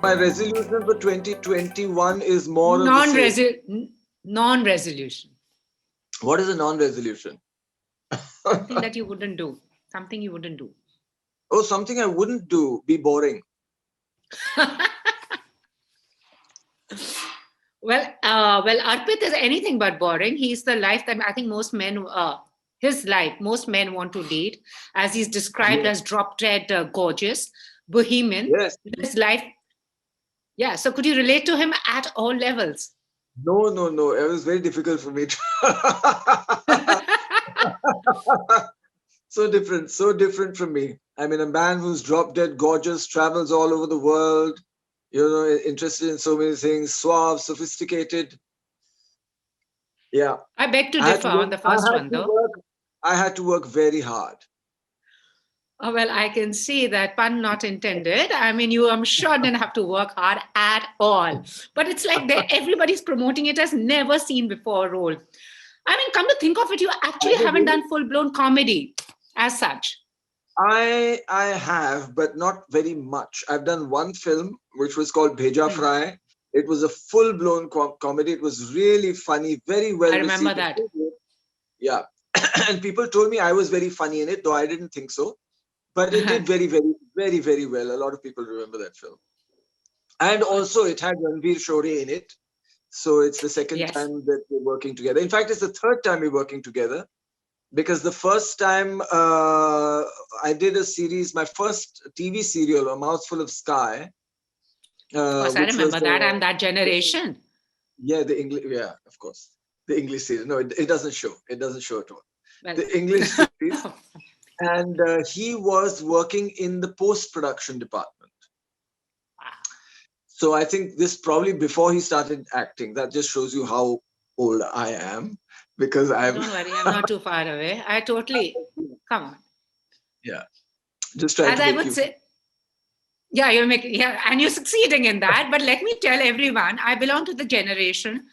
my resolution for 2021 is more of the same. Non-resolution. What is a non-resolution? Something that you wouldn't do. Something you wouldn't do. Oh, something I wouldn't do. Be boring. Well, Arpit is anything but boring. He's the life that I think most men, his life, most men want to lead, as he's described as drop-dead gorgeous, bohemian. Yes. His life. Yeah. So could you relate to him at all levels? No. It was very difficult for me to. So different from me. I mean, a man who's drop dead gorgeous, travels all over the world, interested in so many things, suave, sophisticated. Yeah. I beg to differ on the first one, though. I had to work very hard. Oh, well, I can see that, pun not intended. I mean, I'm sure didn't have to work hard at all. But it's like everybody's promoting it as never seen before role. I mean, come to think of it, you actually haven't done full-blown comedy as such. I have, but not very much. I've done one film, which was called Bheja Fry. It was a full-blown comedy. It was really funny, very well received. I remember that. Yeah. And people told me I was very funny in it, though I didn't think so. But it did very, very, very, very well. A lot of people remember that film. And also it had Ranveer Shorey in it. So it's the second time that we're working together. In fact, it's the third time we're working together. Because the first time I did a series, my first TV serial, A Mouthful of Sky. Of course, I remember that. I'm that generation. Yeah, the English. Yeah, of course. The English series. No, it doesn't show. It doesn't show at all. Well, the English series. And he was working in the post-production department. Wow. So I think this probably before he started acting. That just shows you how old I am. Because don't worry, I'm not too far away. I totally come on. Yeah, just try. As I would say, yeah, you're making and you're succeeding in that. But let me tell everyone, I belong to the generation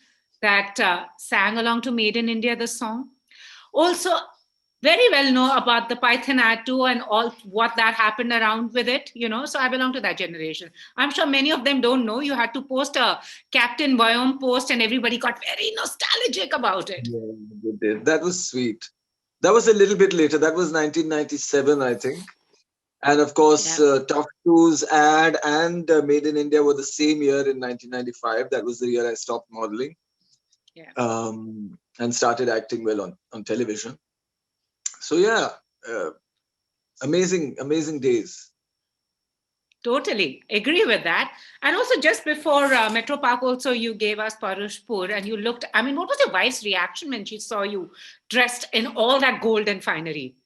that sang along to "Made in India" the song. Also, very well know about the Python Ad2 and all what that happened around with it, So I belong to that generation. I'm sure many of them don't know. You had to post a Captain Boyom post and everybody got very nostalgic about it. Yeah, they did. That was sweet. That was a little bit later. That was 1997, I think. And of course, Tough Shoes ad and Made in India were the same year in 1995. That was the year I stopped modeling and started acting well on television. So yeah, amazing days. Totally agree with that. And also just before Metro Park, also you gave us Parushpur and you looked, I mean, what was your wife's reaction when she saw you dressed in all that gold and finery?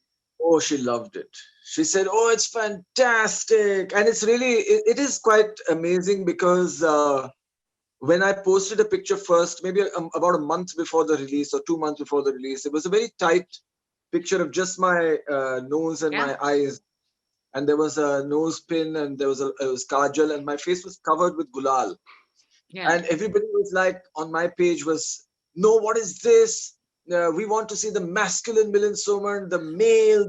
Oh, she loved it. She said, oh, it's fantastic. And it's really, it is quite amazing because when I posted a picture first, maybe about a month before the release or 2 months before the release, it was a very tight picture of just my nose and my eyes, and there was a nose pin and there was it was kajal and my face was covered with gulal. And everybody was like on my page was, no, what is this? We want to see the masculine Milind Soman, the male,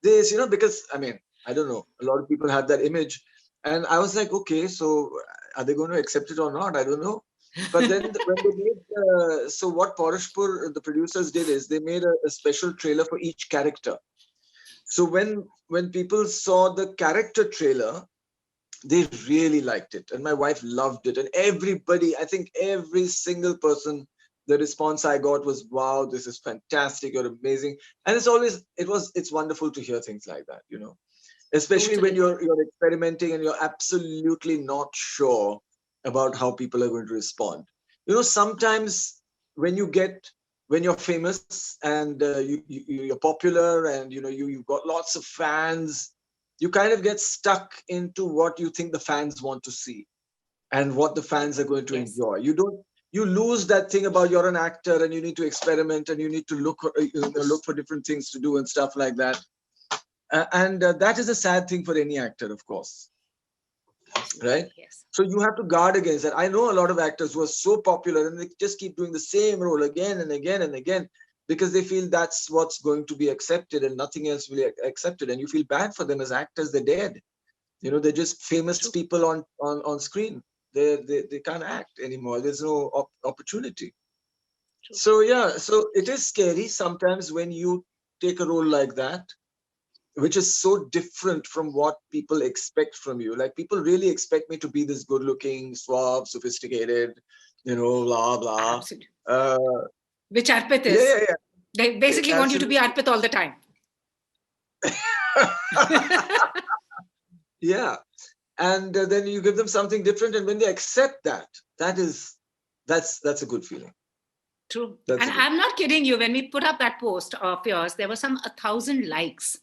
this, because I mean, I don't know, a lot of people have that image, and I was like, okay, so are they going to accept it or not? I don't know. But then when they made, so what Parushpur, the producers did is they made a special trailer for each character. So when people saw the character trailer, they really liked it. And my wife loved it. And everybody, I think every single person, the response I got was, wow, this is fantastic. You're amazing. And it's wonderful to hear things like that, especially when you're experimenting and you're absolutely not sure about how people are going to respond. Sometimes when you're famous and you're popular and you've got lots of fans, you kind of get stuck into what you think the fans want to see and what the fans are going to enjoy. You lose that thing about you're an actor and you need to experiment and you need to look for different things to do and stuff like that. And that is a sad thing for any actor, of course. Right? Yes. So you have to guard against that. I know a lot of actors who are so popular and they just keep doing the same role again and again and again because they feel that's what's going to be accepted and nothing else will be accepted. And you feel bad for them as actors, they're dead. You know, they're just famous True. people on screen. They can't act anymore. There's no opportunity. True. So yeah, so it is scary sometimes when you take a role like that, which is so different from what people expect from you. Like people really expect me to be this good-looking, suave, sophisticated, blah blah. Absolutely. Uh, Which Arpit yeah, is. yeah, They yeah, basically want you to be absolutely. Arpit all the time. Yeah, and then you give them something different, and when they accept that, that's a good feeling. True. That's And a good. I'm not kidding you. When we put up that post of yours, there were some 1,000 likes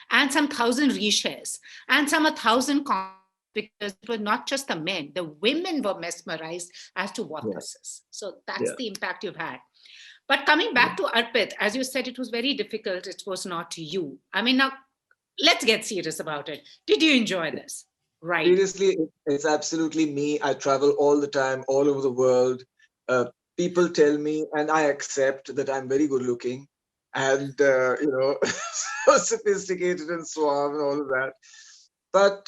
and some 1,000 reshares and some 1,000 comments because it was not just the men, the women were mesmerized as to what Yeah, this is. So that's yeah, the impact you've had. But coming yeah. back to Arpit, as you said, it was very difficult. It was not you. I mean, now let's get serious about it. Did you enjoy this? Right. Seriously, it's absolutely me. I travel all the time, all over the world. Uh, People tell me, and I accept that I'm very good looking and, so sophisticated and suave and all of that. But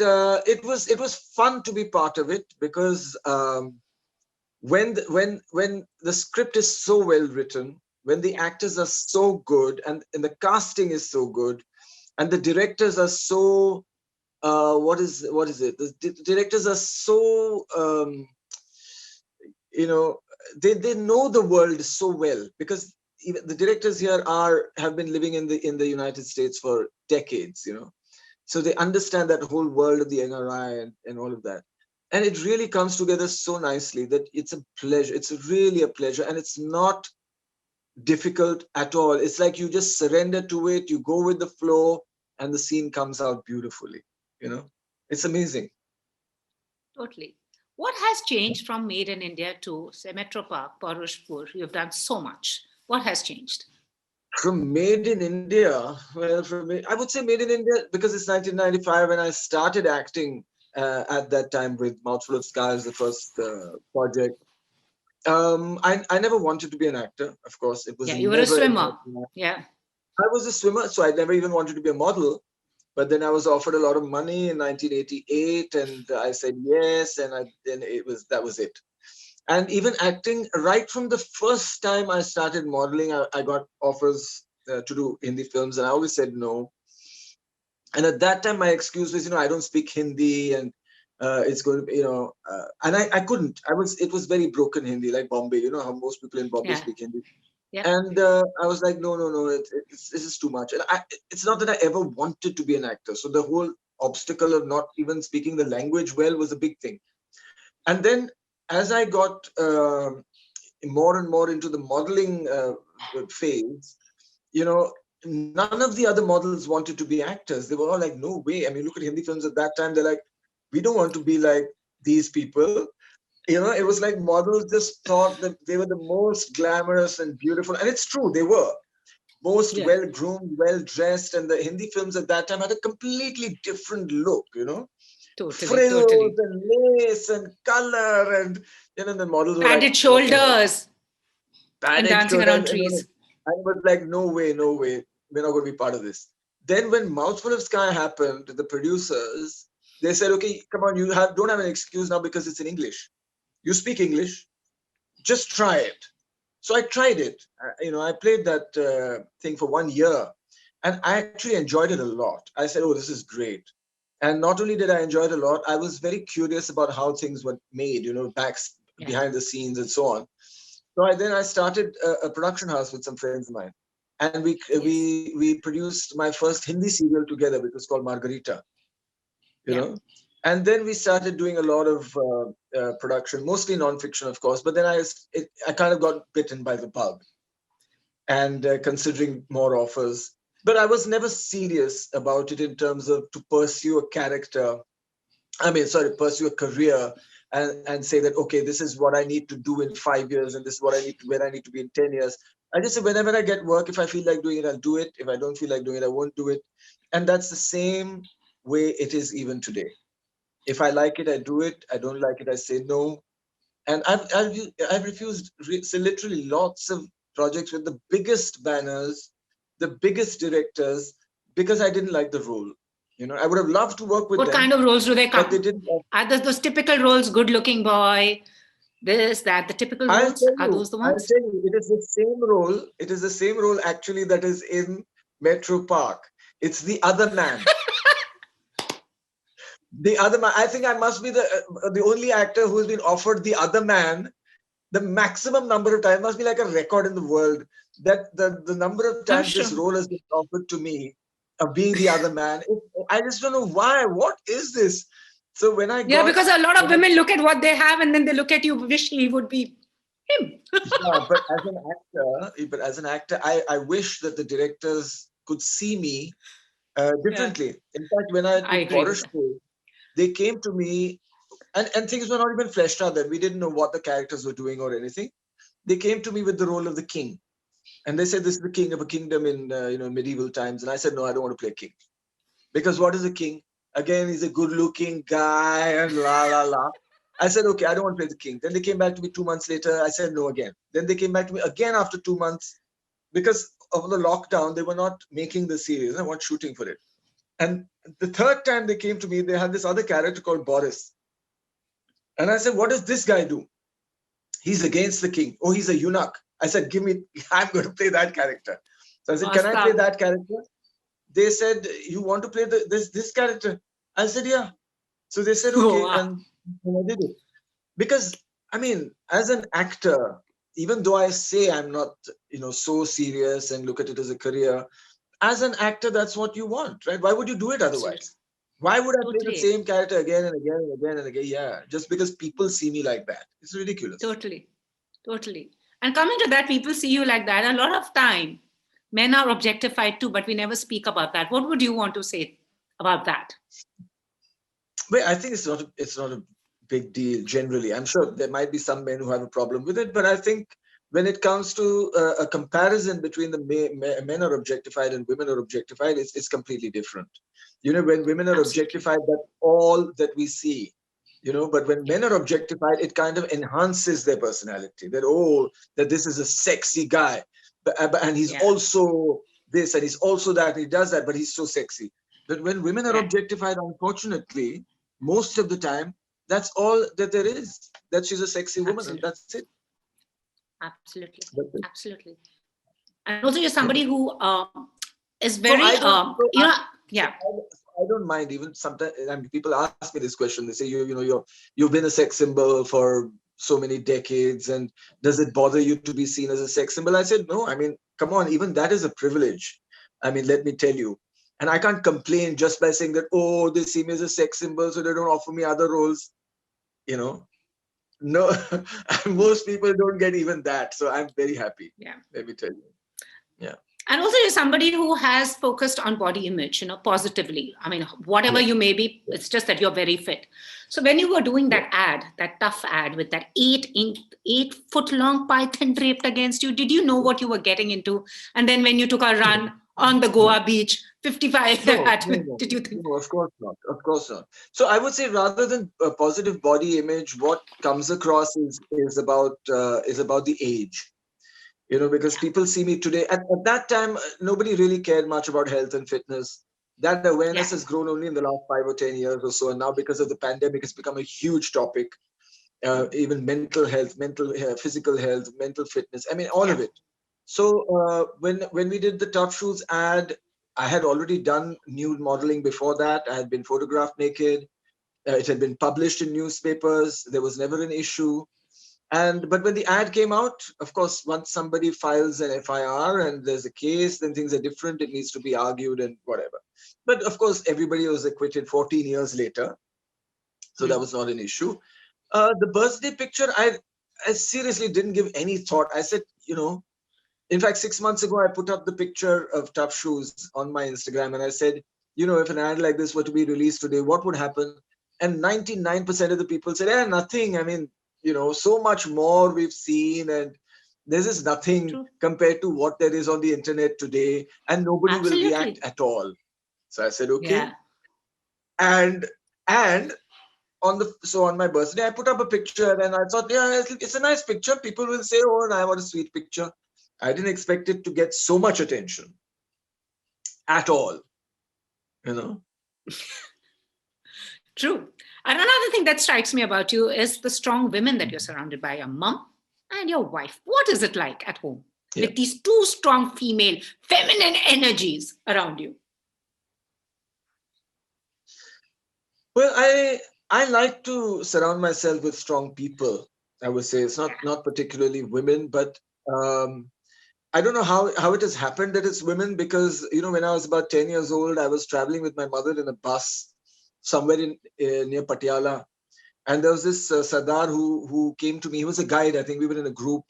it was fun to be part of it because when the script is so well written, when the actors are so good and the casting is so good, and the directors are so what is it? The directors are so you know they know the world so well because even the directors here have been living in the United States for decades, so they understand that whole world of the NRI and all of that. And it really comes together so nicely that it's a pleasure. It's really a pleasure, and it's not difficult at all. It's like you just surrender to it, you go with the flow, and the scene comes out beautifully. You know, it's amazing. Totally. What has changed from Made in India to, say, Metro Park, Parushpur? You've done so much. What has changed? From Made in India, well, I would say Made in India because it's 1995 when I started acting at that time with Mouthful of Sky as the first project. I never wanted to be an actor, of course. It was Yeah, you were a never in my swimmer. plan. Yeah. I was a swimmer, so I never even wanted to be a model. But then I was offered a lot of money in 1988, and I said yes, and then that was it. And even acting, right from the first time I started modeling, I got offers to do Hindi films, and I always said no. And at that time, my excuse was, I don't speak Hindi, and it's going to be, and I couldn't. It was very broken Hindi, like Bombay. You know how most people in Bombay Yeah. speak Hindi. Yeah. And I was like, no, no, no, this is too much. And it's not that I ever wanted to be an actor. So the whole obstacle of not even speaking the language well was a big thing. And then as I got more and more into the modeling phase, you know, none of the other models wanted to be actors. They were all like, no way. I mean, look at Hindi films at that time. They're like, we don't want to be like these people. It was like models just thought that they were the most glamorous and beautiful. And it's true, they were most Yeah. well groomed, well dressed. And the Hindi films at that time had a completely different look, Totally. frills Totally. and lace and color. And, the models were like, Padded what the hell? shoulders and Padded dancing show. around And trees. I was like, no way, no way. We're not going to be part of this. Then when Mouthful of Sky happened, the producers, they said, okay, come on, don't have an excuse now because it's in English. You speak English, just try it. So I tried it. I played that thing for 1 year, and I actually enjoyed it a lot. I said, oh, this is great. And not only did I enjoy it a lot, I was very curious about how things were made, Yeah. behind the scenes and so on. So I started a production house with some friends of mine, and we Yes. we we produced my first Hindi serial together, which was called Margarita. you Yeah. know. And then we started doing a lot of production, mostly nonfiction, of course. But then I kind of got bitten by the bug and considering more offers. But I was never serious about it in terms of to pursue a character. I mean, sorry, pursue a career and say that, okay, this is what I need to do in 5 years and this is where I need to be in 10 years. I just say whenever I get work, if I feel like doing it, I'll do it. If I don't feel like doing it, I won't do it. And that's the same way it is even today. If I like it, I do it. I don't like it, I say no. And I've refused so literally lots of projects with the biggest banners, the biggest directors, because I didn't like the role. You know, I would have loved to work with What them, kind of roles do they but they come? didn't. Are those typical roles, good-looking boy, this, that, the typical I'll roles? tell Are you, those the ones? it is the same role. It is the same role actually that is in Metro Park. It's the other man. The other man. I think I must be the only actor who has been offered the other man the maximum number of times. Must be like a record in the world that the number of I'm times sure. this role has been offered to me of being the other man. I just don't know why. What is this? So when I Yeah, got because a lot of women look at what they have and then they look at you, wish he would be him. yeah, but as an actor, I wish that the directors could see me Yeah, differently. In fact, when I I did agree with Forest that. Show, they came to me and things were not even fleshed out then. We didn't know what the characters were doing or anything. They came to me with the role of the king. And they said, this is the king of a kingdom in medieval times. And I said, no, I don't want to play king. Because what is a king? Again, he's a good-looking guy and la la la. I said, okay, I don't want to play the king. Then they came back to me 2 months later. I said no again. Then they came back to me again after 2 months because of the lockdown. They were not making the series. They weren't shooting for it. And the third time they came to me, they had this other character called Boris. And I said, what does this guy do? He's against the king. Oh, he's a eunuch. I said, give me, I'm going to play that character. So I said, can I play Awesome. that character? They said, you want to play this character? I said, yeah. So they said, Oh, okay. wow. And I did it. Because, I mean, as an actor, even though I say I'm not, so serious and look at it as a career, as an actor, that's what you want, right? Why would you do it Absolutely. otherwise? Why would I play the Totally. same character again and again and again and again? Yeah, just because people see me like that. It's ridiculous. Totally. Totally. And coming to that, people see you like that. A lot of time, men are objectified too, but we never speak about that. What would you want to say about that? But I think it's not a big deal generally. I'm sure there might be some men who have a problem with it, but I think when it comes to a comparison between the men are objectified and women are objectified, it's completely different. When women are Absolutely. objectified, that's all that we see. But when men are objectified, it kind of enhances their personality. That this is a sexy guy, and he's Yeah. also this and he's also that. And he does that, but he's so sexy. But when women are Yeah. objectified, unfortunately, most of the time, that's all that there is. That she's a sexy woman, and Absolutely. that's it. Absolutely. That's it. Absolutely. And also, you're somebody who is So very, I don't. So yeah. I don't mind even sometimes. I mean, people ask me this question. They say, you've been a sex symbol for so many decades, and does it bother you to be seen as a sex symbol? I said, no. I mean, come on, even that is a privilege. I mean, let me tell you. And I can't complain just by saying that, oh, they see me as a sex symbol, so they don't offer me other roles. No, most people don't get even that. So I'm very happy. Yeah. Let me tell you. Yeah. And also, you're somebody who has focused on body image, positively. I mean, whatever Yeah. you may be, it's just that you're very fit. So when you were doing that ad, that tough ad with that 8 foot long python draped against you, did you know what you were getting into? And then when you took a run on the Goa beach, 55, did you think? No, of course not. Of course not. So I would say rather than a positive body image, what comes across is about the age. Because people see me today. At that time, nobody really cared much about health and fitness. That awareness Yeah. has grown only in the last 5 or 10 years or so. And now because of the pandemic, it's become a huge topic. Even mental health, physical health, mental fitness. I mean, all of it. So when we did the Tough Shoes ad, I had already done nude modeling before that. I had been photographed naked. It had been published in newspapers. There was never an issue. But when the ad came out, of course, once somebody files an FIR and there's a case, then things are different. It needs to be argued and whatever. But of course, everybody was acquitted 14 years later. So that was not an issue. The birthday picture, I seriously didn't give any thought. I said, in fact, 6 months ago, I put up the picture of Tough Shoes on my Instagram and I said, if an ad like this were to be released today, what would happen? And 99% of the people said, nothing. I mean, so much more we've seen and this is nothing True. compared to what there is on the internet today and nobody will react at all. So I said, okay. Yeah. And on my birthday, I put up a picture and I thought, yeah, it's a nice picture. People will say, oh, I want a sweet picture. I didn't expect it to get so much attention at all, True. And another thing that strikes me about you is the strong women that you're surrounded by, your mom and your wife. What is it like at home Yeah. with these two strong female, feminine energies around you? Well, I like to surround myself with strong people. I would say it's not particularly women, but I don't know how it has happened that it's women, because when I was about 10 years old, I was traveling with my mother in a bus somewhere in near Patiala, and there was this Sardar who came to me. He was a guide. I think we were in a group,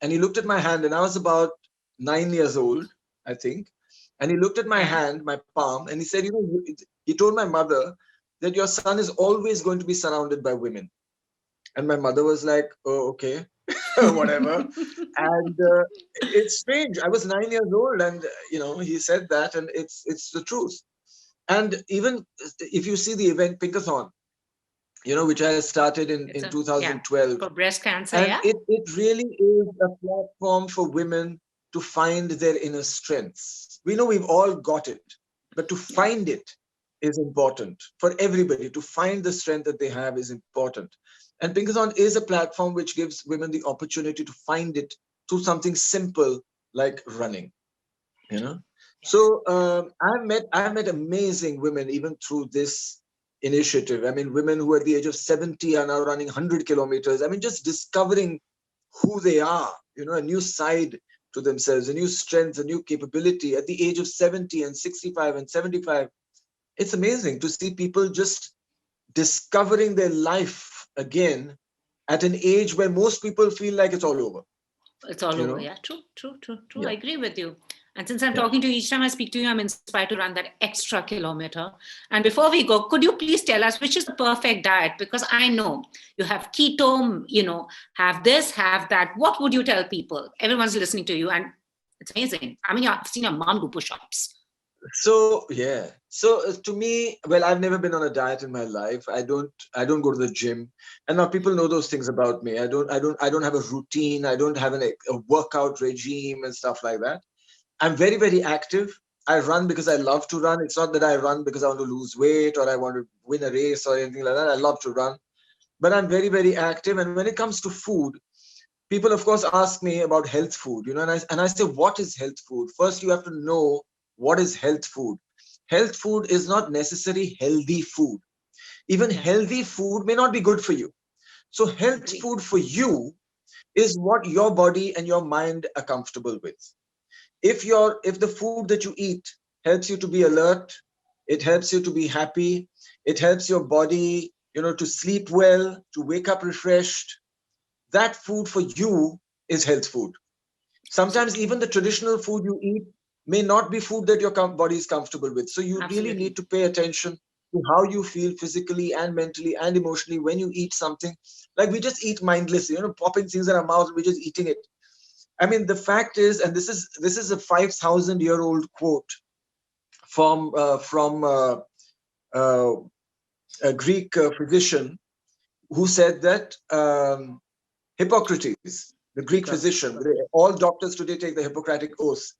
and he looked at my hand, and I was about 9 years old, I think, and he looked at my hand, my palm, and he said, he told my mother that your son is always going to be surrounded by women. And my mother was like, oh, okay, whatever. And it's strange. I was 9 years old, and he said that, and it's the truth. And even if you see the event Pinkathon, which I started in 2012, for breast cancer, and it really is a platform for women to find their inner strengths. We know we've all got it, but to find it is important for everybody. To find the strength that they have is important. And Pinkathon is a platform which gives women the opportunity to find it through something simple like running. So I've met amazing women even through this initiative. I mean, women who at the age of 70 are now running 100 kilometers. I mean, just discovering who they are, a new side to themselves, a new strength, a new capability at the age of 70 and 65 and 75. It's amazing to see people just discovering their life again at an age where most people feel like it's all over. It's all over. Yeah, true. Yeah. I agree with you. And since I'm talking to you, each time I speak to you, I'm inspired to run that extra kilometer. And before we go, could you please tell us which is the perfect diet? Because I know you have keto, have this, have that. What would you tell people? Everyone's listening to you, and it's amazing. I mean, I've seen your mom do push-ups. So yeah. So to me, well, I've never been on a diet in my life. I don't go to the gym. And now people know those things about me. I don't have a routine. I don't have a workout regime and stuff like that. I'm very, very active. I run because I love to run. It's not that I run because I want to lose weight or I want to win a race or anything like that. I love to run. But I'm very, very active. And when it comes to food, people, of course, ask me about health food, and I say, what is health food? First, you have to know what is health food. Health food is not necessarily healthy food. Even healthy food may not be good for you. So health food for you is what your body and your mind are comfortable with. If the food that you eat helps you to be alert, it helps you to be happy, it helps your body, to sleep well, to wake up refreshed, that food for you is health food. Sometimes even the traditional food you eat may not be food that your body is comfortable with. So you really need to pay attention to how you feel physically and mentally and emotionally when you eat something. Like we just eat mindlessly, popping things in our mouth, we're just eating it. I mean, the fact is, and this is a 5,000-year-old quote from a Greek physician who said that Hippocrates, the Greek physician, all doctors today take the Hippocratic Oath,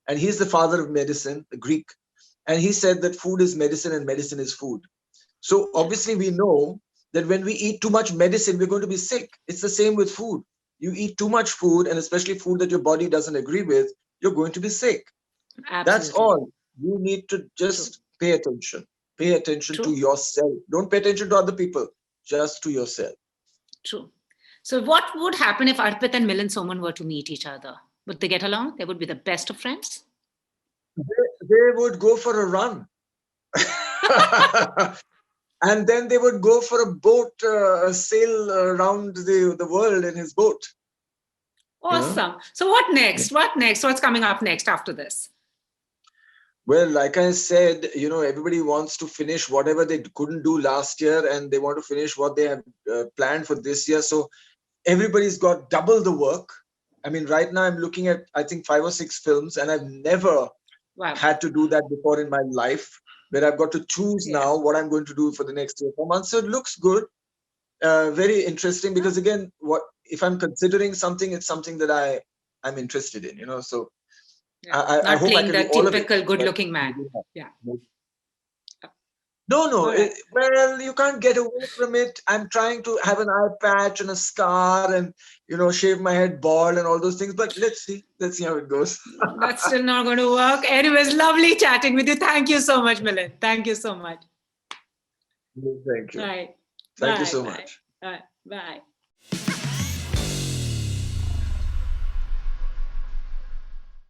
and he's the father of medicine, the Greek, and he said that food is medicine and medicine is food. So obviously we know that when we eat too much medicine, we're going to be sick. It's the same with food. You eat too much food, and especially food that your body doesn't agree with, you're going to be sick. Absolutely. That's all. You need to just pay attention. Pay attention to yourself. Don't pay attention to other people, just to yourself. True. So what would happen if Arpit and Milind Soman were to meet each other? Would they get along? They would be the best of friends? They would go for a run. And then they would go for a boat, sail around the world in his boat. Awesome. So what next? What next? What's coming up next after this? Well, like I said, everybody wants to finish whatever they couldn't do last year, and they want to finish what they have planned for this year. So everybody's got double the work. I mean, right now I'm looking at, I think, 5 or 6 films, and I've never had to do that before in my life, where I've got to choose now what I'm going to do for the next 3 or 4 months. So it looks good, very interesting, because again, if I'm considering something, it's something that I'm interested in, so I hope playing I can the do all of it. Typical good-looking man. Yeah. No, no. All right. Well, you can't get away from it. I'm trying to have an eye patch and a scar and, shave my head bald and all those things. But let's see. Let's see how it goes. That's still not going to work. Anyways, lovely chatting with you. Thank you so much, Milind. Thank you so much. Thank you. All right. Thank you Bye, so bye. much. All right. Bye.